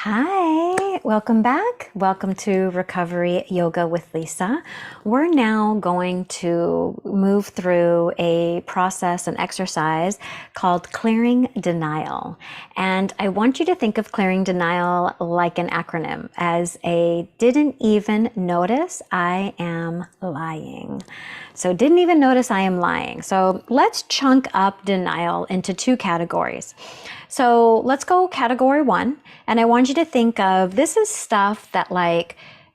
Hi, welcome back. Welcome to Recovery Yoga with Lisa. We're now going to move through a process, an exercise called clearing denial. And I want you to think of clearing denial like an acronym as a didn't even notice I am lying. So didn't even notice I am lying. So let's chunk up denial into two categories. So let's go category one. And I want you to think of this is stuff that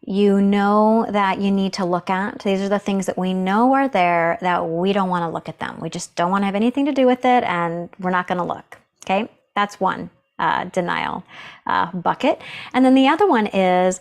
you know that you need to look at. These are the things that we know are there that we don't want to look at them. We just don't want to have anything to do with it and we're not going to look. Okay. That's one denial bucket. And then the other one is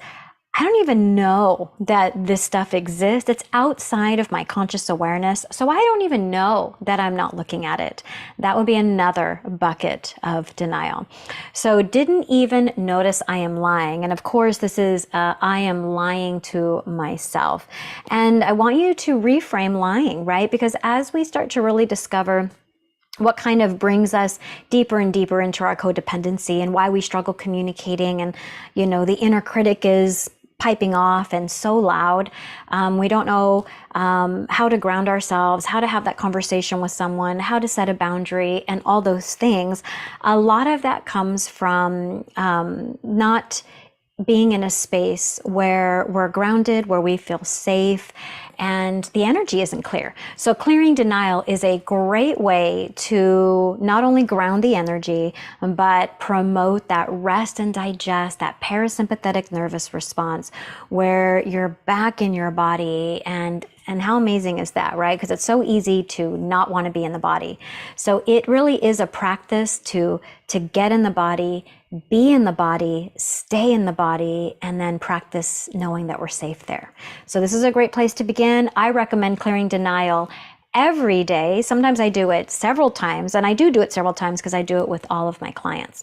I don't even know that this stuff exists. It's outside of my conscious awareness. So I don't even know that I'm not looking at it. That would be another bucket of denial. So didn't even notice I am lying. And of course, this is I am lying to myself. And I want you to reframe lying, right? Because as we start to really discover what kind of brings us deeper and deeper into our codependency and why we struggle communicating, and the inner critic is piping off and so loud. We don't know how to ground ourselves, how to have that conversation with someone, how to set a boundary, and all those things. A lot of that comes from not being in a space where we're grounded, where we feel safe, and the energy isn't clear. So clearing denial is a great way to not only ground the energy, but promote that rest and digest, that parasympathetic nervous response where you're back in your body. And how amazing is that, right? Because it's so easy to not want to be in the body. So it really is a practice to get in the body, be in the body, stay in the body, and then practice knowing that we're safe there. So this is a great place to begin. I recommend clearing denial every day. Sometimes I do it several times, and I do it several times because I do it with all of my clients.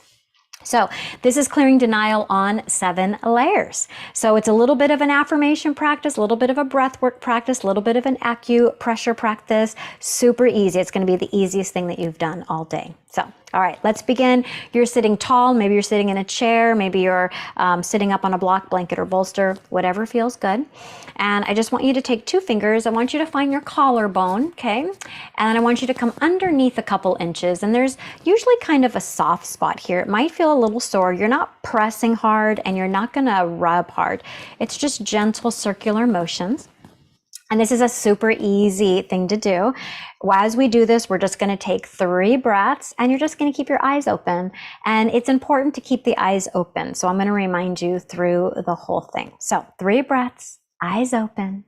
So this is clearing denial on 7 layers. So it's a little bit of an affirmation practice, a little bit of a breath work practice, a little bit of an acupressure practice. Super easy. It's going to be the easiest thing that you've done all day. So, all right, let's begin. You're sitting tall. Maybe you're sitting in a chair. Maybe you're sitting up on a block, blanket, or bolster, whatever feels good. And I just want you to take 2 fingers. I want you to find your collarbone, okay? And I want you to come underneath a couple inches. And there's usually kind of a soft spot here. It might feel a little sore. You're not pressing hard and you're not gonna rub hard. It's just gentle circular motions. And this is a super easy thing to do. As we do this, we're just going to take 3 breaths and you're just going to keep your eyes open. And it's important to keep the eyes open. So I'm going to remind you through the whole thing. So 3 breaths, eyes open.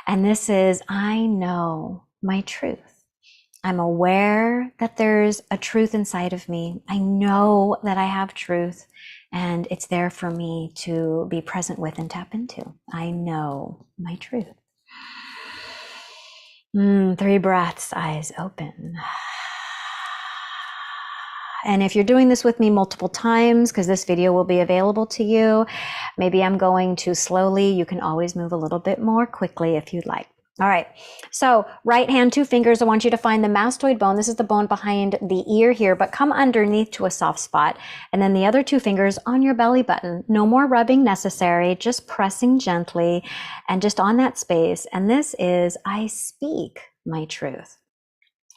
And this is, I know my truth. I'm aware that there's a truth inside of me. I know that I have truth and it's there for me to be present with and tap into. I know my truth. 3 breaths, eyes open. And if you're doing this with me multiple times, because this video will be available to you, maybe I'm going too slowly. You can always move a little bit more quickly if you'd like. All right, so right hand, 2 fingers, I want you to find the mastoid bone. This is the bone behind the ear here, but come underneath to a soft spot. And then the other 2 fingers on your belly button. No more rubbing necessary, just pressing gently and just on that space. And this is, I speak my truth.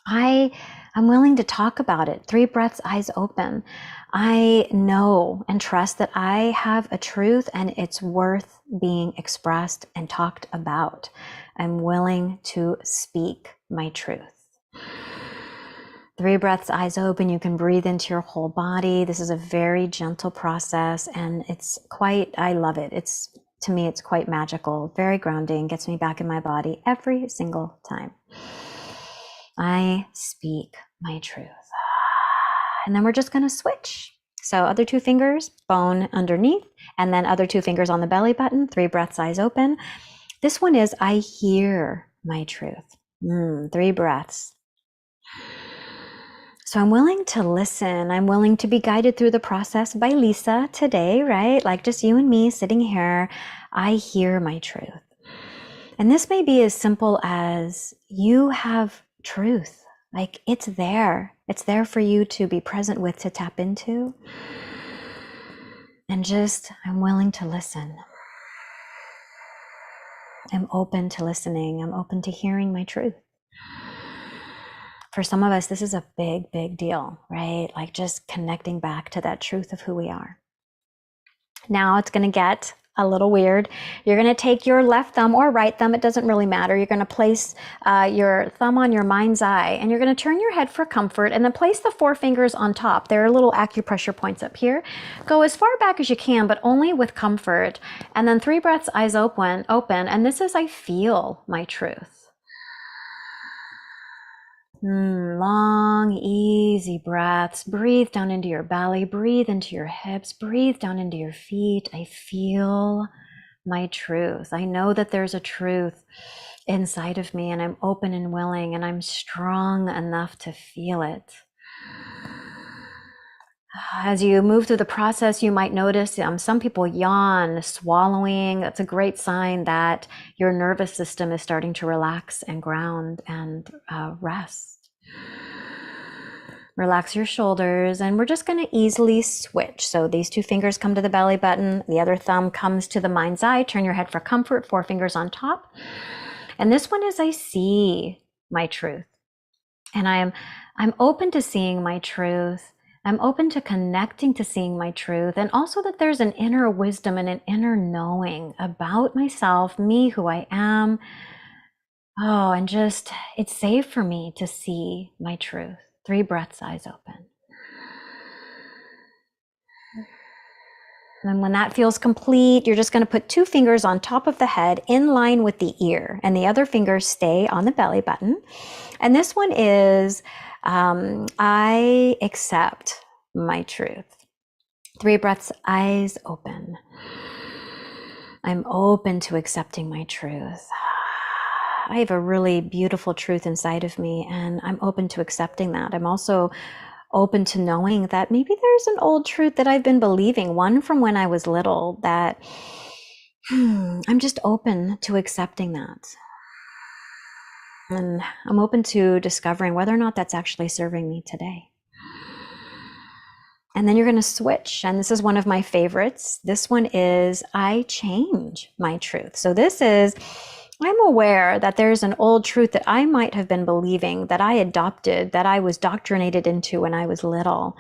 I'm willing to talk about it. 3 breaths, eyes open. I know and trust that I have a truth and it's worth being expressed and talked about. I'm willing to speak my truth. 3 breaths, eyes open. You can breathe into your whole body. This is a very gentle process and I love it. To me, it's quite magical, very grounding, gets me back in my body every single time. I speak my truth. And then we're just going to switch. So other 2 fingers, bone underneath, and then other 2 fingers on the belly button, 3 breaths, eyes open. This one is, I hear my truth. 3 breaths. So I'm willing to listen. I'm willing to be guided through the process by Lisa today, right? Like just you and me sitting here. I hear my truth. And this may be as simple as you have truth. Like it's there. It's there for you to be present with, to tap into. And just, I'm willing to listen. I'm open to listening. I'm open to hearing my truth. For some of us, this is a big, big deal, right? Like just connecting back to that truth of who we are. Now it's going to get a little weird. You're going to take your left thumb or right thumb, it doesn't really matter. You're going to place your thumb on your mind's eye, and you're going to turn your head for comfort, and then place the 4 fingers on top. There are little acupressure points up here. Go as far back as you can, but only with comfort. And then 3 breaths, eyes open. And this is, I feel my truth. Long, easy breaths. Breathe down into your belly, breathe into your hips, breathe down into your feet. I feel my truth. I know that there's a truth inside of me, and I'm open and willing, and I'm strong enough to feel it. As you move through the process, you might notice some people yawn, swallowing. That's a great sign that your nervous system is starting to relax and ground and rest. Relax your shoulders, and we're just going to easily switch. So these 2 fingers come to the belly button, the other thumb comes to the mind's eye. Turn your head for comfort, 4 fingers on top. And this one is, I see my truth. And I'm open to seeing my truth. I'm open to connecting to seeing my truth, and also that there's an inner wisdom and an inner knowing about myself, me, who I am. Oh, and just, it's safe for me to see my truth. 3 breaths, eyes open. And when that feels complete, you're just going to put 2 fingers on top of the head in line with the ear, and the other fingers stay on the belly button. And this one is, I accept my truth. 3 breaths, eyes open. I'm open to accepting my truth. I have a really beautiful truth inside of me, and I'm open to accepting that. I'm also open to knowing that maybe there's an old truth that I've been believing, one from when I was little, that I'm just open to accepting that. And I'm open to discovering whether or not that's actually serving me today. And then you're going to switch. And this is one of my favorites. This one is, I change my truth. So this is, I'm aware that there's an old truth that I might have been believing, that I adopted, that I was doctrinated into when I was little.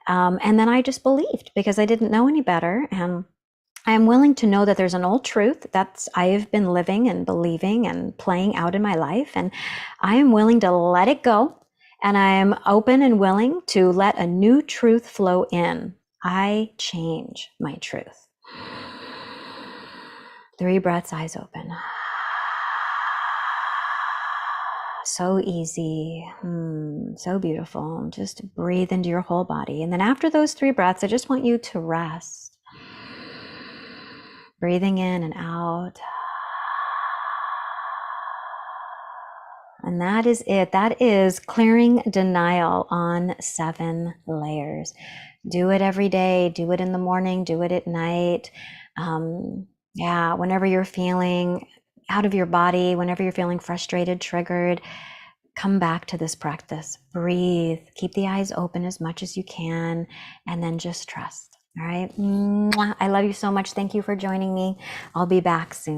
And then I just believed because I didn't know any better. And I am willing to know that there's an old truth that I have been living and believing and playing out in my life. And I am willing to let it go. And I am open and willing to let a new truth flow in. I change my truth. 3 breaths, eyes open. So easy, so beautiful. Just breathe into your whole body. And then after those 3 breaths, I just want you to rest. Breathing in and out. And that is it. That is clearing denial on 7 layers. Do it every day. Do it in the morning. Do it at night. Whenever you're feeling out of your body, whenever you're feeling frustrated, triggered, come back to this practice. Breathe. Keep the eyes open as much as you can, and then just trust. All right. I love you so much. Thank you for joining me. I'll be back soon.